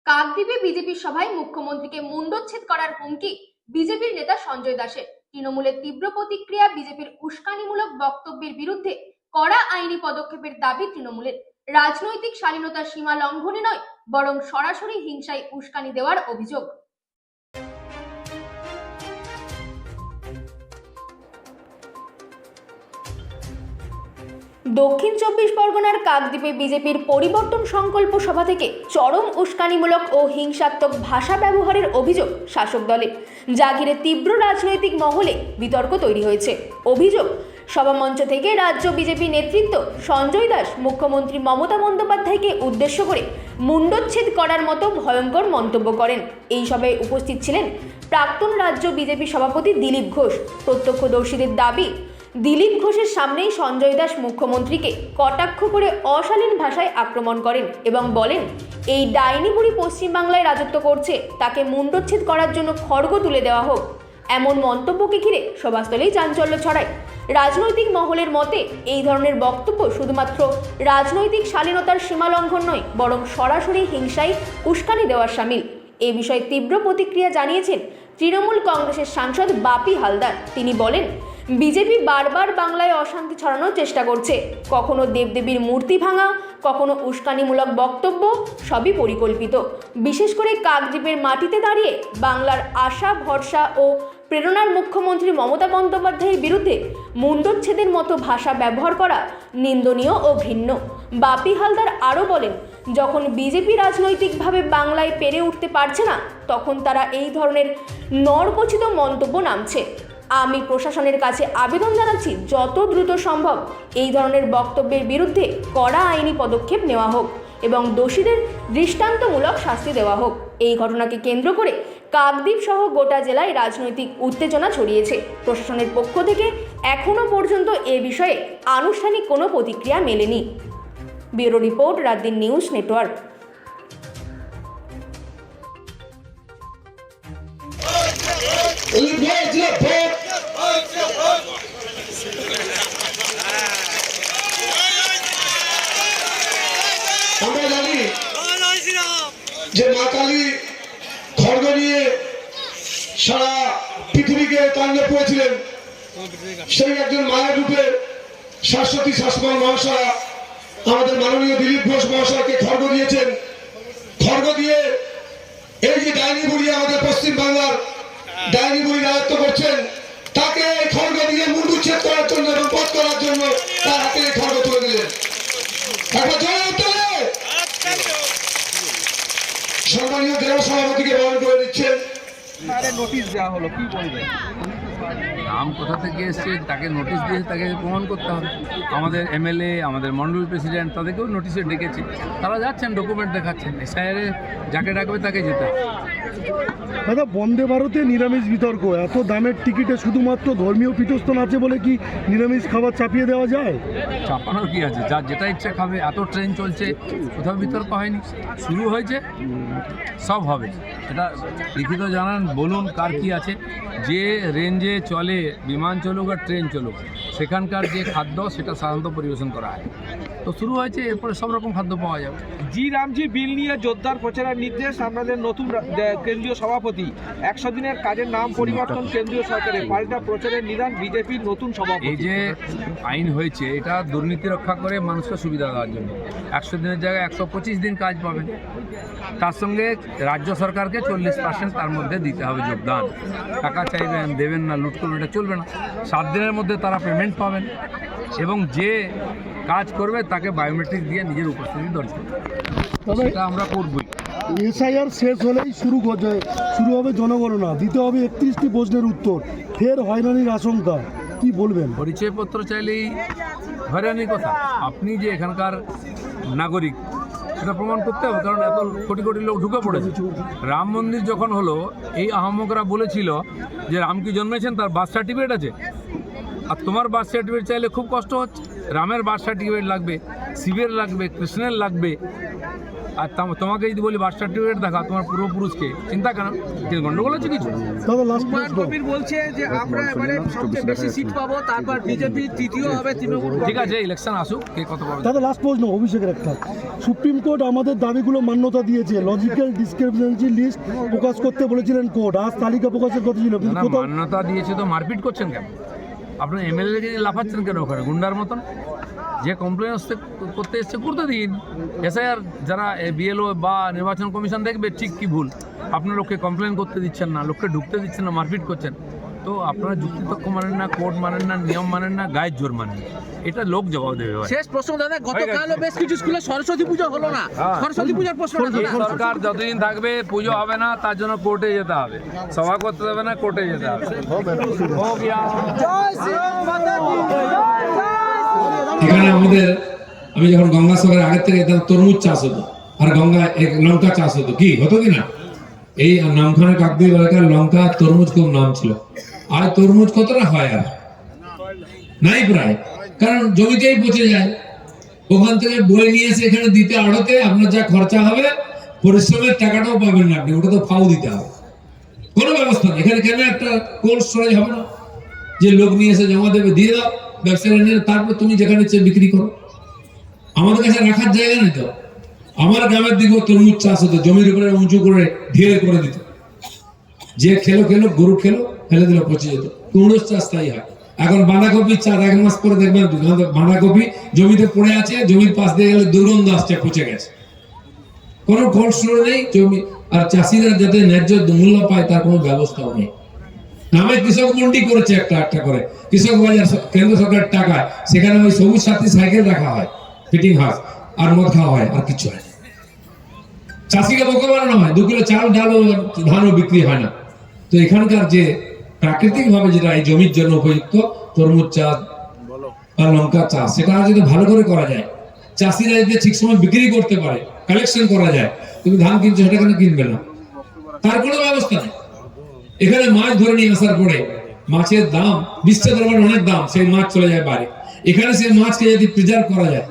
কাকদ্বীপে বিজেপির সভায় মুখ্যমন্ত্রীকে মুণ্ডচ্ছেদ করার হুমকি বিজেপির নেতা সঞ্জয় দাসের। তৃণমূলের তীব্র প্রতিক্রিয়া, বিজেপির উস্কানিমূলক বক্তব্যের বিরুদ্ধে কড়া আইনি পদক্ষেপের দাবি তৃণমূলের। রাজনৈতিক শালীনতার সীমা লঙ্ঘনে নয়, বরং সরাসরি হিংসায় উস্কানি দেওয়ার অভিযোগ। দক্ষিণ চব্বিশ পরগনার কাকদ্বীপে বিজেপির পরিবর্তন সংকল্প সভা থেকে চরম উস্কানিমূলক ও হিংসাত্মক ভাষা ব্যবহারের অভিযোগ শাসক দলের, যা ঘিরে তীব্র রাজনৈতিক মহলে বিতর্ক তৈরি হয়েছে। অভিযোগ, সভামঞ্চ থেকে রাজ্য বিজেপি নেতৃত্ব সঞ্জয় দাস মুখ্যমন্ত্রী মমতা বন্দ্যোপাধ্যায়কে উদ্দেশ্য করে মুণ্ডচ্ছেদ করার মতো ভয়ঙ্কর মন্তব্য করেন। এই সভায় উপস্থিত ছিলেন প্রাক্তন রাজ্য বিজেপি সভাপতি দিলীপ ঘোষ। প্রত্যক্ষদর্শীদের দাবি, দিলীপ ঘোষের সামনেই সঞ্জয় দাস মুখ্যমন্ত্রীকে কটাক্ষ করে অশালীন ভাষায় আক্রমণ করেন এবং বলেন, এই ডাইনি বুড়ি পশ্চিমবাংলায় রাজত্ব করছে, তাকে মুণ্ডচ্ছেদ করার জন্য খড়গ তুলে দেওয়া হোক। এমন মন্তব্যকে ঘিরে সভাস্থলেই চাঞ্চল্য ছড়ায়। রাজনৈতিক মহলের মতে এই ধরনের বক্তব্য শুধুমাত্র রাজনৈতিক শালীনতার সীমা লঙ্ঘন নয়, বরং সরাসরি হিংসায় উস্কানি দেওয়ার শামিল। এ বিষয়ে তীব্র প্রতিক্রিয়া জানিয়েছেন তৃণমূল কংগ্রেসের সাংসদ বাপি হালদার। তিনি বলেন, বিজেপি বারবার বাংলায় অশান্তি ছড়ানোর চেষ্টা করছে। কখনো দেবদেবীর মূর্তি ভাঙা, কখনো উস্কানিমূলক বক্তব্য, সবই পরিকল্পিত। বিশেষ করে কাকদ্বীপের মাটিতে দাঁড়িয়ে বাংলার আশা, ভরসা ও প্রেরণার মুখ্যমন্ত্রী মমতা বন্দ্যোপাধ্যায়ের বিরুদ্ধে মুণ্ডচ্ছেদের মতো ভাষা ব্যবহার করা নিন্দনীয় ও ঘৃণ্য। বাপি হালদার আরও বলেন, যখন বিজেপি রাজনৈতিকভাবে বাংলায় পেরে উঠতে পারছে না, তখন তারা এই ধরনের নরকচিত মন্তব্য নামছে। আমি প্রশাসনের কাছে আবেদন জানাচ্ছি, যত দ্রুত সম্ভব এই ধরনের বক্তব্যের বিরুদ্ধে কড়া আইনি পদক্ষেপ নেওয়া হোক এবং দোষীদের দৃষ্টান্তমূলক শাস্তি দেওয়া হোক। এই ঘটনাকে কেন্দ্র করে কাকদ্বীপ সহ গোটা জেলায় রাজনৈতিক উত্তেজনা ছড়িয়েছে। প্রশাসনের পক্ষ থেকে এখনও পর্যন্ত এ বিষয়ে আনুষ্ঠানিক কোনো প্রতিক্রিয়া মেলেনি। Bureau report, রাতদিন news network. আমরা জানি যে মা কালী খড়গ নিয়ে সারা পৃথিবীকে তাণ্ডব করেছিলেন। সেই একজন মায়ের রূপে শাশ্বতী শাসমল মহাশয়া আমাদের মাননীয় দিলীপ ঘোষ মহাশয়কে খড়গ দিয়েছেন। খড়গ দিয়ে এই যে ডাইনি বুড়ি আমাদের পশ্চিম বাংলার ডাইনি বুড়ি রাজত্ব করছেন, তাকে খড়গ দিয়ে মুণ্ডচ্ছেদ করার জন্য এবং পথ করার জন্য তার হাতে খড়গ তুলে দিলেন। একবার জয় উত্তরে সম্মানীয় জেলা সভাপতিকে বরণ করে দিচ্ছেন। নোটিশ দেওয়া হলো, কি বলবেন? নাম কোথা থেকে এসছে, তাকে নোটিশ দিয়ে তাকে প্রমাণ করতে হবে। আমাদের এমএলএ, আমাদের মন্ডল প্রেসিডেন্ট, তাদেরকেও নোটিশে ডেকেছে, তারা যাচ্ছেন, ডকুমেন্ট দেখাচ্ছেন। এসআইআরে যাকে ডাকবে তাকে যেতে হবে। দাদা, বন্দে ভারতে নিরামিষ বিতর্ক, এত দামের টিকিটে শুধুমাত্র ধর্মীয় পীঠস্থান আছে বলে কি নিরামিষ খাবার চাপিয়ে দেওয়া যায়? চাপানোর কি আছে? যার যেটা ইচ্ছা খাবে। এত ট্রেন চলছে, কোথাও বিতর্ক হয়নি। শুরু হয়েছে, সব হবে। এটা লিখিত জানান, বলুন কার কি আছে। যে রেঞ্জে চলে, বিমান চলুক আর ট্রেন চলুক, সেখানকার যে খাদ্য সেটা সাধারণত পরিবেশন করা হয়। তো শুরু হয়েছে, এরপরে সব রকম খাদ্য পাওয়া যাবে। জি রামজি বিল নিয়ে জোরদার প্রচারের নির্দেশ আমাদের নতুন কেন্দ্রীয় সভাপতি। 100 দিনের কাজের নাম পরিবর্তন কেন্দ্রীয় সরকারের, পাল্টা প্রচারের নিদান বিজেপির নতুন সভাপতি। এই যে আইন হয়েছে, এটা দুর্নীতি রক্ষা করে মানুষকে সুবিধা দেওয়ার জন্য। 100 দিনের জায়গায় 125 দিন কাজ পাবেন। তার সঙ্গে রাজ্য সরকারকে 40% তার মধ্যে দিতে হবে যোগদান। টাকা চাইবেন, দেবেন না, লুট করবেন, এটা চলবে না। 7 দিনের মধ্যে তারা পেমেন্ট পাবেন এবং যে কাজ করবে তাকে বায়োমেট্রিক দিয়ে নিজের উপস্থিতি দর্জ করবে। সেটা আমরা করবই। এসআইআর শেষ হলেই শুরু হবে জনগণনা, দিতে হবে 31টি প্রশ্নের উত্তর, ফের হয়রানির আশঙ্কা, কি বলবেন? পরিচয়পত্র চাইলেই হয়রানির কথা। আপনি যে এখানকার নাগরিক সেটা প্রমাণ করতে হবে, কারণ এত কোটি কোটি লোক ঢুকে পড়েছে। রাম মন্দির যখন হলো, এই আহম্মকরা বলেছিল যে রাম কি জন্মেছেন, তার বার্থ সার্টিফিকেট আছে। আর তোমার বার্থ সার্টিফিকেট চাইলে খুব কষ্ট হচ্ছে। রামের বার্থ সার্টিফিকেট লাগবে, শিবের লাগবে, কৃষ্ণের লাগবে, আর তোমাকে যদি বলি বার্থ সার্টিফিকেট দেখা তোমার পূর্বপুরুষকে, চিন্তা কেন? গন্ডগোল হচ্ছে কিছু? দাদা লাস্ট হুমায়ুন কবির বলছে যে আমরা এবারে সবচেয়ে বেশি সিট পাবো, তারপর বিজেপি তৃতীয় হবে, তৃণমূল। ঠিক আছে, ইলেকশন আসুক, কে কত পাবে। দাদা লাস্ট প্রশ্ন অভিষেকের একটা, সুপ্রিম কোর্ট আমাদের দাবিগুলো মান্যতা দিয়েছে, লজিক্যাল ডিসক্রিমিনেন্সি লিস্ট প্রকাশ করতে বলেছিলেন কোর্ট, আজ তালিকা প্রকাশের কথা ছিল, কিন্তু না, কোথাও মান্যতা দিয়েছে তো মারপিট করছেন কেন? আপনার এমএলএ কে লাফাচ্ছেন কেন ওখানে গুন্ডার মতন? যে কমপ্লেন করতে এসছে করতে দিন। এসআইআর যারা বিএলও বা নির্বাচন কমিশন দেখবে ঠিক কি ভুল। আপনার লোককে কমপ্লেন করতে দিচ্ছেন না, লোককে ঢুকতে দিচ্ছেন না, মারপিট করছেন। তো আপনারা যুক্তিতক্ক মানেন না, কোর্ট মানেন না, নিয়ম মানেন না, গায়ের জোর মানেন না। এটা লোক জবাব দেবে ভাই। শেষ প্রশ্ন দাদা, গতকালও বেশ কিছু স্কুলে সরস্বতী পুজো হলো না, সরস্বতী পূজার প্রশ্ন এই সরকার যতদিন থাকবে পুজো হবে না, তার জন্য কোর্টে যেতে হবে। সভা করতে দেবে না, কোর্টে যেতে হবে। এখানে আমাদের, আমি যখন গঙ্গাসাগরের আগের থেকে তরমুজ চাষ হতো আর লঙ্কা চাষ হতো, কি হতো কিনা? এই নামখানা কাকদ্বীপ এলাকার লঙ্কা তরমুজ খুব নাম ছিল। আর তরমুজ কতটা হয় আর নাই প্রায়, কারণ জমিতেই পচে যায়। ওখান থেকে বয়ে নিয়ে এসে এখানে দিতে আড়তে আপনার যা খরচা হবে, পরিশ্রমের টাকাটাও পাবেন না আপনি, ওটা তো ফাও দিতে হবে। কোনো ব্যবস্থা নেই এখানে। কেন একটা কোল্ড স্টোরেজ হবে না যে লোক নিয়ে এসে জমা দেবে, দিয়ে দাও ব্যবসায়ীরা নিয়ে, তারপর তুমি যেখানে চেয়ে বিক্রি করো। আমাদের কাছে রাখার জায়গা নেই তো। আমার গ্রামের দিকেও তরমুজ চাষ হতো, জমির উপরে উঁচু করে ঢেলে করে দিত, যে খেলো গরু খেলো, ফেলে দিল, পচে যেত। কুমড়োর চাষ তাই হয়। এখন বাঁধাকপির চাষ 1 মাস পরে দেখবেন বাঁধাকপি জমিতে পড়ে আছে, জমির পাশ দিয়ে গেলে দুর্গন্ধ আসছে, পচে গেছে। কোনো কোল্ড স্টোর নেই জমি, আর চাষিরা যাতে ন্যায্য মূল্য পায় তার কোনো ব্যবস্থাও নেই। নামে কৃষক মন্ডি করেছে একটা করে, কৃষক বাজার কেন্দ্র সরকারের টাকায়, সেখানে ওই সবুজ সাথী সাইকেল রাখা হয়, ফিটিং হাউস, আর মদ খাওয়া হয়, আর কিছু হয় না। চাষিকে বোকা বানানো হয়, 2 কিলো চাল ডাল ও ধানও বিক্রি হয় না। তো এখানকার যে প্রাকৃতিক ভাবে যেটা এই জমির জন্য উপযুক্ত তরমুজ চাষ বা লঙ্কা চাষ, সেটা যদি ভালো করে করা যায়, চাষিরা যদি ঠিক সময় বিক্রি করতে পারে, কালেকশন করা যায়, তুমি ধান কিনছো সেটা কেন কিনবে না? তার কোনো ব্যবস্থা নেই। এখানে মাছ ধরে নিয়ে আসার পরে মাছের দাম বিশ্বের দরবারে অনেক দাম, সেই মাছ চলে যায় বাইরে। এখানে সেই মাছকে যদি প্রিজার্ভ করা যায়,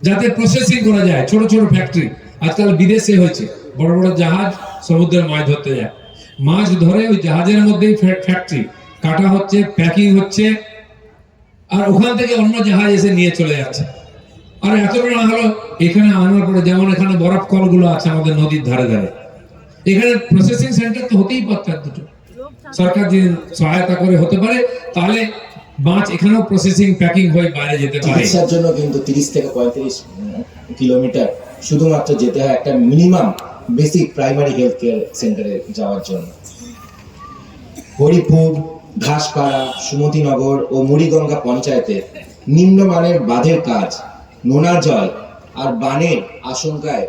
যাতে প্রসেসিং করা যায়, ছোট ছোট ফ্যাক্টরি, আজকাল বিদেশে হয়েছে, বড় বড় জাহাজ সমুদ্রের মাছ ধরতে যায়, মাছ ধরে ওই জাহাজের মধ্যেই ফ্যাক্টরি কাটা হচ্ছে, প্যাকিং হচ্ছে, আর ওখান থেকে অন্য জাহাজ এসে নিয়ে চলে যাচ্ছে। আর এতটা না হলো এখানে আনার পরে, যেমন এখানে বরফ কলগুলো আছে আমাদের নদীর ধারে ধারে, এখানে প্রসেসিং সেন্টার তো হতেই পারত দুটো। সরকার যদি সহায়তা করে হতে পারে, তাহলে মাছ এখানেও প্রসেসিং প্যাকিং হয়ে বাইরে যেতে পারে। চিকিৎসার জন্য কিন্তু 30 থেকে 35 কিলোমিটার শুধুমাত্র যেতে হয় একটা minimum basic primary health care সেন্টারে যাওয়ার জন্য। হরিপুর, ঘাসপাড়া, সুমতিনগর ও মুড়িগঙ্গা পঞ্চায়েতে নিম্নমানের বাঁধের কাজ, নোনা জল আর বানের আশঙ্কায়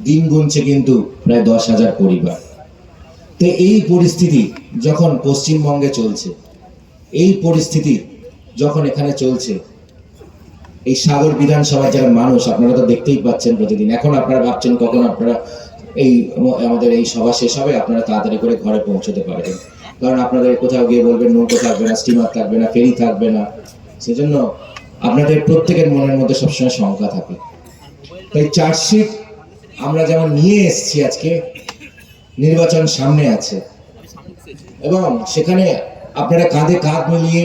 দিন গুনছে কিন্তু প্রায় 10,000 পরিবার। তো এই পরিস্থিতি যখন পশ্চিমবঙ্গে চলছে, এই পরিস্থিতি যখন এখানে চলছে, এই সাগর বিধানসভার যারা মানুষ, আপনারা তো দেখতেই পাচ্ছেন প্রতিদিন। এখন আপনারা ভাবছেন কখন আপনারা আমাদের এই সভা শেষ হবে, আপনারা তাড়াতাড়ি করে ঘরে পৌঁছতে পারবেন, কারণ আপনাদের কোথাও গিয়ে বলবেন নৌকো থাকবে না, স্টিমার থাকবে না, ফেরি থাকবে না। সেজন্য আপনাদের প্রত্যেকের মনের মধ্যে সবসময় শঙ্কা থাকে। তাই চার্জশিট আমরা যেমন নিয়ে এসেছি, আজকে নির্বাচন সামনে আছে এবং সেখানে আপনারা কাঁধে কাঁধ মিলিয়ে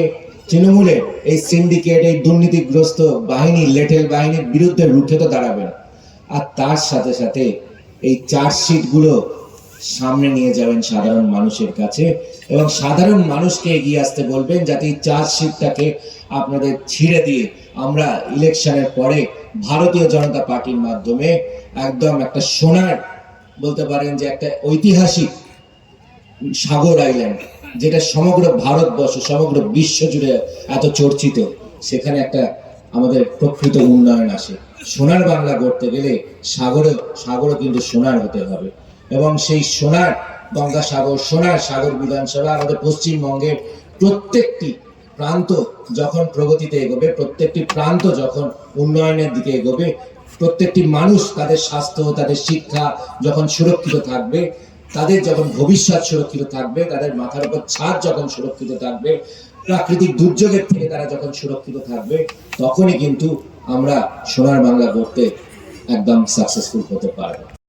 তৃণমূলের এই সিন্ডিকেট, এই দুর্নীতিগ্রস্ত বাহিনী, লেটেল বাহিনীর বিরুদ্ধে রুখে তো দাঁড়াবেন, আর তার সাথে সাথে এই চার্জশিটগুলো সামনে নিয়ে যাবেন সাধারণ মানুষের কাছে এবং সাধারণ মানুষকে এগিয়ে আসতে বলবেন, যাতে এই চার্জশিটটাকে আপনাদের ছিঁড়ে দিয়ে আমরা ইলেকশনের পরে ভারতীয় জনতা পার্টির মাধ্যমে একদম একটা সোনার, বলতে পারেন যে একটা ঐতিহাসিক সাগর আইল্যান্ড, যেটা সমগ্র ভারতবর্ষ, সমগ্র বিশ্ব জুড়ে এত চর্চিত, সেখানে একটা আমাদের প্রকৃত উন্নয়ন আসে। সোনার বাংলা গড়তে গেলে সাগরও কিন্তু সোনার হতে হবে এবং সেই সোনার গঙ্গাসাগর, সোনার সাগর বিধানসভা আমাদের পশ্চিমবঙ্গের প্রত্যেকটি প্রান্ত যখন প্রগতিতে এগোবে, প্রত্যেকটি প্রান্ত যখন উন্নয়নের দিকে এগোবে, প্রত্যেকটি মানুষ তাদের স্বাস্থ্য, তাদের শিক্ষা যখন সুরক্ষিত থাকবে, তাদের যখন ভবিষ্যৎ সুরক্ষিত থাকবে, তাদের মাথার উপর ছাদ যখন সুরক্ষিত থাকবে, প্রাকৃতিক দুর্যোগের থেকে তারা যখন সুরক্ষিত থাকবে, তখনই কিন্তু আমরা সোনার বাংলা গড়তে একদম সাকসেসফুল হতে পারবে।